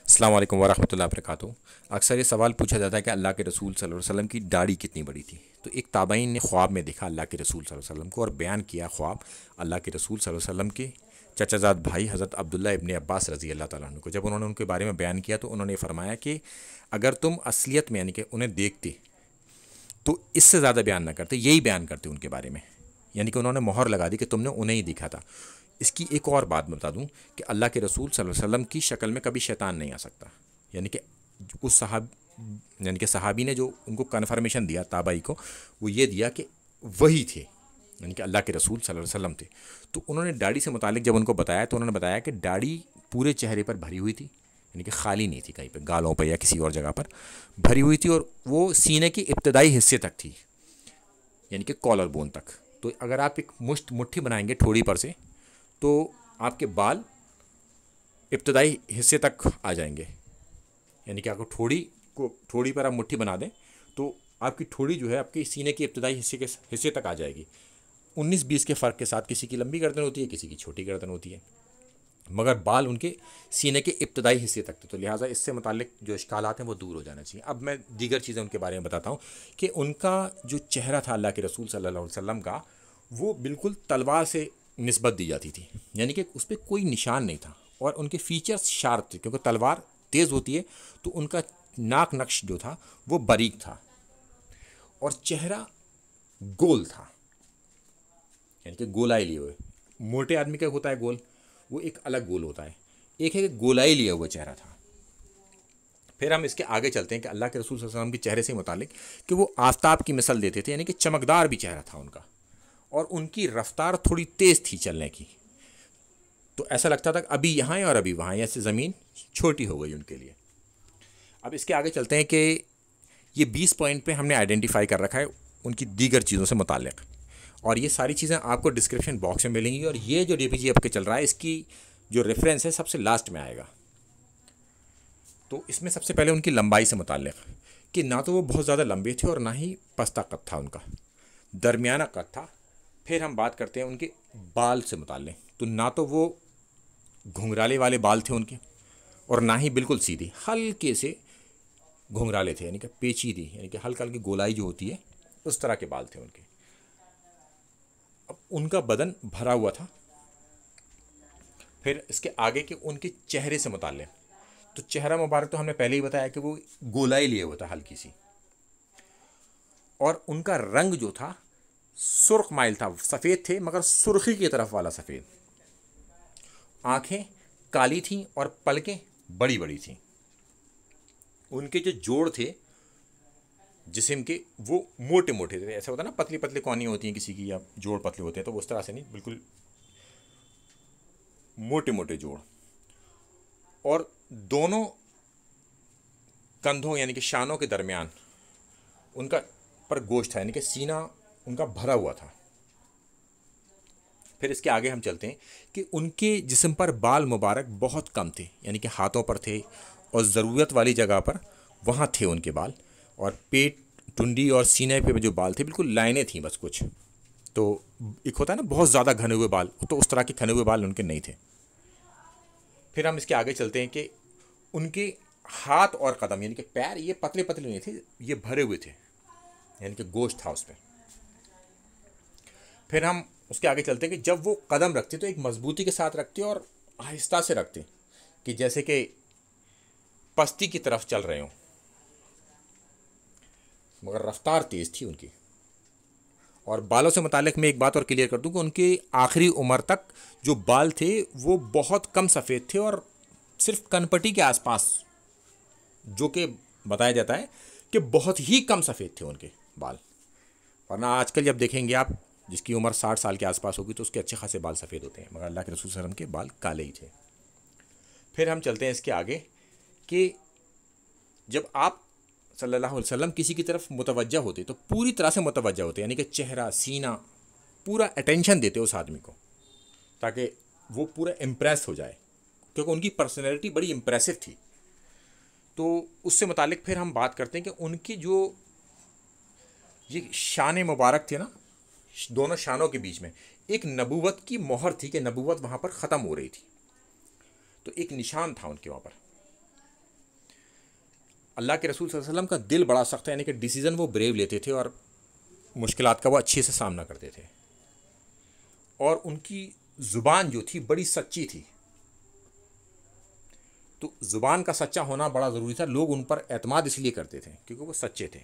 अस्सलाम वालेकुम वरहमतुल्लाहि वबरकातुहू। अक्सर ये सवाल पूछा जाता है कि अल्लाह के रसूल सल्लल्लाहु अलैहि वसल्लम की दाढ़ी कितनी बड़ी थी। तो एक ताबईन ने ख्वाब में देखा अल्लाह के रसूल सल्लल्लाहु अलैहि वसल्लम को और बयान किया ख्वाब अल्लाह के रसूल सल्लल्लाहु अलैहि वसल्लम के चचाजाद भाई हज़रत अब्दुल्ला इब्ने अब्बास रज़ी अल्लाह ताला अन्हु को। जब उन्होंने उनके बारे में बयान किया तो उन्होंने फरमाया कि अगर तुम असलियत में यानी कि उन्हें देखते तो इससे ज़्यादा बयान ना करते, यही बयान करते उनके बारे में। यानी कि उन्होंने मोहर लगा दी कि तुमने उन्हें ही देखा था। इसकी एक और बात बता दूं कि अल्लाह के रसूल सल्लल्लाहु अलैहि वसल्लम की शक्ल में कभी शैतान नहीं आ सकता। यानी कि उस साहब यानी कि सहाबी ने जो उनको कन्फर्मेशन दिया ताबाई को, वो ये दिया कि वही थे, यानी कि अल्लाह के रसूल सल्लल्लाहु अलैहि वसल्लम थे। तो उन्होंने दाढ़ी से मुतालिक जब उनको बताया तो उन्होंने बताया कि दाढ़ी पूरे चेहरे पर भरी हुई थी, यानी कि खाली नहीं थी, कहीं पर गालों पर या किसी और जगह पर भरी हुई थी, और वो सीने के इब्तदाई हिस्से तक थी, यानी कि कॉलर बोन तक। तो अगर आप एक मुट्ठी बनाएंगे ठोड़ी पर से तो आपके बाल इब्तदाई हिस्से तक आ जाएंगे। यानी कि आपको ठोड़ी पर आप मुट्ठी बना दें तो आपकी ठोड़ी जो है आपके सीने के इब्तदाई हिस्से तक आ जाएगी। 19-20 के फ़र्क के साथ किसी की लंबी गर्दन होती है, किसी की छोटी गर्दन होती है, मगर बाल उनके सीने के इब्तदाई हिस्से तक थे। तो लिहाजा इससे मुतालिक जो इश्कालात हैं वो दूर हो जाना चाहिए। अब मैं दीगर चीज़ें उनके बारे में बताता हूँ कि उनका जो चेहरा था अल्लाह के रसूल सल्लल्लाहु अलैहि वसल्लम का, वो बिल्कुल तलवार से निस्बत दी जाती थी, यानी कि उस पर कोई निशान नहीं था, और उनके फीचर्स शार्प थे क्योंकि तलवार तेज़ होती है। तो उनका नाक नक्श जो था वो बारीक था, और चेहरा गोल था, यानी कि गोलाई लिए हुए। मोटे आदमी का होता है गोल, वो एक अलग गोल होता है, एक है कि गोलाई लिए हुआ चेहरा था। फिर हम इसके आगे चलते हैं कि अल्लाह के रसूल सल्लल्लाहु अलैहि वसल्लम के चेहरे से मुतालिक कि वो आफताब की मिसाल देते थे, यानी कि चमकदार भी चेहरा था उनका, और उनकी रफ्तार थोड़ी तेज़ थी चलने की। तो ऐसा लगता था कि अभी यहाँ है और अभी वहाँ, ऐसे ज़मीन छोटी हो गई उनके लिए। अब इसके आगे चलते हैं कि ये 20 पॉइंट पे हमने आइडेंटिफाई कर रखा है उनकी दीगर चीज़ों से मुताल्लिक़, और ये सारी चीज़ें आपको डिस्क्रिप्शन बॉक्स में मिलेंगी, और ये जो DPG आपके चल रहा है इसकी जो रेफरेंस है सबसे लास्ट में आएगा। तो इसमें सबसे पहले उनकी लंबाई से मुताल्लिक़ कि ना तो वो बहुत ज़्यादा लंबे थे और ना ही पस्ता कद था उनका, दरमियाना कद था। फिर हम बात करते हैं उनके बाल से मुताल्लिक़, तो ना तो वो घुंघराले वाले बाल थे उनके, और ना ही बिल्कुल सीधे, हल्के से घुंघराले थे, यानी कि पेचीदी, यानी कि हल्का हल्की गोलाई जो होती है उस तरह के बाल थे उनके। अब उनका बदन भरा हुआ था। फिर इसके आगे के उनके चेहरे से मुताल्लिक़, तो चेहरा मुबारक तो हमने पहले ही बताया कि वो गोलाई लिए हुआ था हल्की सी, और उनका रंग जो था सुर्ख माइल था, सफ़ेद थे मगर सुर्खी की तरफ वाला सफ़ेद। आंखें काली थीं और पलकें बड़ी बड़ी थीं। उनके जो जोड़ थे जिस्म के वो मोटे मोटे थे, ऐसा होता है ना, पतली पतली कौनी होती हैं किसी की, या जोड़ पतले होते हैं, तो उस तरह से नहीं, बिल्कुल मोटे मोटे जोड़। और दोनों कंधों यानी कि शानों के दरमियान उनका पर गोश्त था, यानी कि सीना उनका भरा हुआ था। फिर इसके आगे हम चलते हैं कि उनके जिस्म पर बाल मुबारक बहुत कम थे, यानी कि हाथों पर थे और ज़रूरत वाली जगह पर वहाँ थे उनके बाल, और पेट, टुंडी और सीने पे जो बाल थे बिल्कुल लाइनें थीं बस कुछ। तो एक होता है ना बहुत ज़्यादा घने हुए बाल, तो उस तरह के घने हुए बाल उनके नहीं थे। फिर हम इसके आगे चलते हैं कि उनके हाथ और कदम यानी कि पैर ये पतले पतले नहीं थे, ये भरे हुए थे, यानी कि गोश्त था उस पर। फिर हम उसके आगे चलते हैं कि जब वो कदम रखते तो एक मजबूती के साथ रखते और आहिस्ता से रखते, कि जैसे कि पस्ती की तरफ चल रहे हों, मगर रफ्तार तेज़ थी उनकी। और बालों से मुतालिक मैं एक बात और क्लियर कर दूं कि उनके आखिरी उम्र तक जो बाल थे वो बहुत कम सफ़ेद थे, और सिर्फ कनपटी के आसपास, जो कि बताया जाता है कि बहुत ही कम सफ़ेद थे उनके बाल। वरना आजकल जब देखेंगे आप जिसकी उम्र 60 साल के आसपास होगी तो उसके अच्छे खासे बाल सफ़ेद होते हैं, मगर अल्लाह के रसूल सल्लल्लाहु अलैहि वसल्लम के बाल काले ही थे। फिर हम चलते हैं इसके आगे कि जब आप सल्लल्लाहु अलैहि वसल्लम किसी की तरफ मुतवज्जा होते तो पूरी तरह से मुतवज्जा होते, यानी कि चेहरा सीना पूरा अटेंशन देते उस आदमी को, ताकि वो पूरा इम्प्रेस हो जाए, क्योंकि उनकी पर्सनैलिटी बड़ी इम्प्रेसिव थी। तो उससे मुतालिक फिर हम बात करते हैं कि उनकी जो ये शान मुबारक थे ना, दोनों शानों के बीच में एक नबूवत की मोहर थी कि नबूवत वहाँ पर ख़त्म हो रही थी, तो एक निशान था उनके वहाँ पर। अल्लाह के रसूल सल्लल्लाहु अलैहि वसल्लम का दिल बड़ा सख्त है, यानी कि डिसीज़न वो ब्रेव लेते थे और मुश्किलात का वो अच्छे से सामना करते थे। और उनकी ज़ुबान जो थी बड़ी सच्ची थी। तो ज़ुबान का सच्चा होना बड़ा ज़रूरी था। लोग उन पर एतमाद इसलिए करते थे क्योंकि वो सच्चे थे।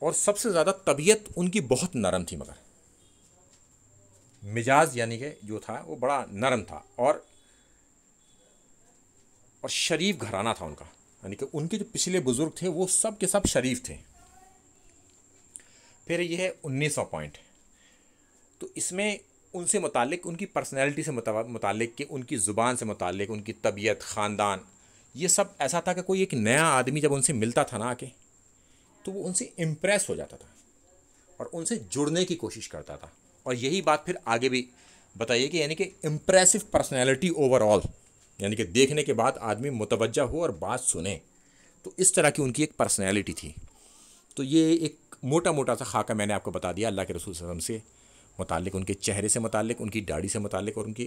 और सबसे ज़्यादा तबीयत उनकी बहुत नरम थी, मगर मिजाज यानी कि जो था वो बड़ा नरम था। और शरीफ घराना था उनका, यानी कि उनके जो पिछले बुज़ुर्ग थे वो सब के सब शरीफ थे। फिर ये है 19वां पॉइंट। तो इसमें उनसे मुतालिक, उनकी पर्सनैलिटी से मुतालिक, कि उनकी ज़ुबान से मुतालिक, उनकी तबीयत, ख़ानदान, ये सब ऐसा था कि कोई एक नया आदमी जब उनसे मिलता था ना आके, तो वो उनसे इम्प्रेस हो जाता था और उनसे जुड़ने की कोशिश करता था। और यही बात फिर आगे भी बताइए कि यानी कि इम्प्रेसिव पर्सनैलिटी ओवरऑल, यानी कि देखने के बाद आदमी मुतवज्जा हो और बात सुने। तो इस तरह की उनकी एक पर्सनैलिटी थी। तो ये एक मोटा मोटा सा खाका मैंने आपको बता दिया अल्लाह के रसूल सल्लल्लाहु अलैहि वसल्लम से मुतालिक, उनके चेहरे से मुतालिक, उनकी दाढ़ी से मुतालिक और उनकी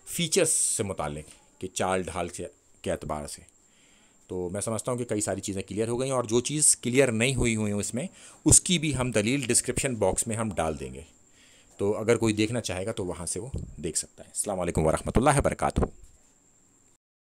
फ़ीचर्स से मुतालिक, कि चाल ढाल से के एतबार से। तो मैं समझता हूँ कि कई सारी चीज़ें क्लियर हो गई, और जो चीज़ क्लियर नहीं हुई हुई इसमें, उसकी भी हम दलील डिस्क्रिप्शन बॉक्स में हम डाल देंगे। तो अगर कोई देखना चाहेगा तो वहाँ से वो देख सकता है। अस्सलाम वालेकुम वरहमतुल्लाहि वबरकातुहू।